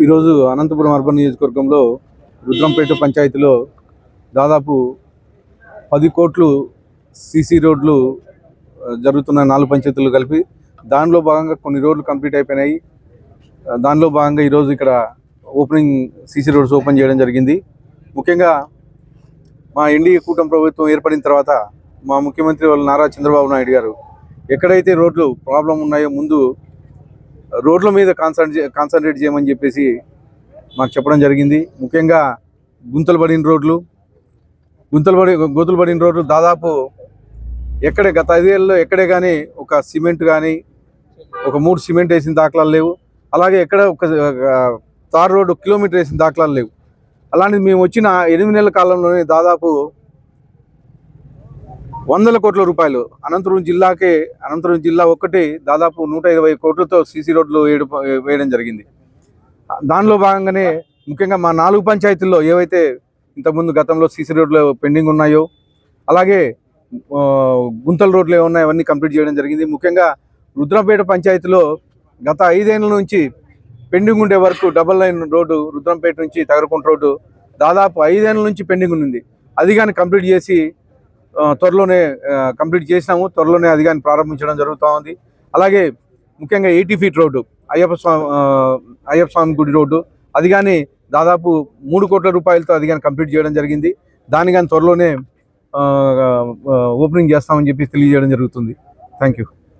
ఈరోజు అనంతపురం అర్బన్ నియోజకవర్గంలో రుద్రంపేట పంచాయతీలో దాదాపు 10 కోట్లు సీసీ రోడ్లు జరుగుతున్న 4 పంచాయతీలు కలిపి దానిలో భాగంగా కొన్ని రోడ్లు కంప్లీట్ అయిపోయినాయి. దానిలో భాగంగా ఈరోజు ఇక్కడ ఓపెనింగ్ సీసీ రోడ్స్ ఓపెన్ చేయడం జరిగింది. ముఖ్యంగా మా ఎన్డీఏ కూటమి ప్రభుత్వం ఏర్పడిన తర్వాత మా ముఖ్యమంత్రి వాళ్ళు నారా చంద్రబాబు నాయుడు గారు ఎక్కడైతే రోడ్లు ప్రాబ్లం ఉన్నాయో ముందు రోడ్ల మీద కాన్సన్ట్రేట్ చేయమని చెప్పేసి మాకు చెప్పడం జరిగింది. ముఖ్యంగా గోతులు పడిన రోడ్లు దాదాపు గత 5 ఏళ్ళలో ఎక్కడే కానీ ఒక సిమెంట్ కానీ ఒక 3 సిమెంట్ వేసిన దాఖలాలు లేవు. అలాగే ఎక్కడ ఒక తార్ రోడ్డు కిలోమీటర్ వేసిన దాఖలాలు లేవు. అలాంటిది మేము వచ్చిన 8 నెలల కాలంలోనే దాదాపు 100 కోట్ల రూపాయలు అనంతపురం జిల్లా ఒక్కటి దాదాపు 120 కోట్లతో సీసీ రోడ్లు వేయడం జరిగింది. దానిలో భాగంగానే ముఖ్యంగా మా 4 పంచాయతీల్లో ఏవైతే ఇంతకుముందు గతంలో సీసీ రోడ్లు పెండింగ్ ఉన్నాయో, అలాగే గుంతల రోడ్లు ఏమున్నాయో అవన్నీ కంప్లీట్ చేయడం జరిగింది. ముఖ్యంగా రుద్రంపేట పంచాయతీలో గత 5 ఏళ్ళ నుంచి పెండింగ్ ఉండే వరకు డబల్ లైన్ రోడ్డు రుద్రంపేట నుంచి తగరకుంట రోడ్డు దాదాపు 5 ఏళ్ళ నుంచి పెండింగ్ ఉంది. అది కానీ కంప్లీట్ చేసి త్వరలోనే కంప్లీట్ చేసినాము. త్వరలోనే అది కానీ ప్రారంభించడం జరుగుతూ ఉంది. అలాగే ముఖ్యంగా 80 ఫీట్ రోడ్డు అయ్యప్ప స్వామి గుడి రోడ్డు అది కానీ దాదాపు 3 కోట్ల రూపాయలతో అది కానీ కంప్లీట్ చేయడం జరిగింది. దాన్ని కానీ త్వరలోనే ఓపెనింగ్ చేస్తామని చెప్పి తెలియజేయడం జరుగుతుంది. Thank you.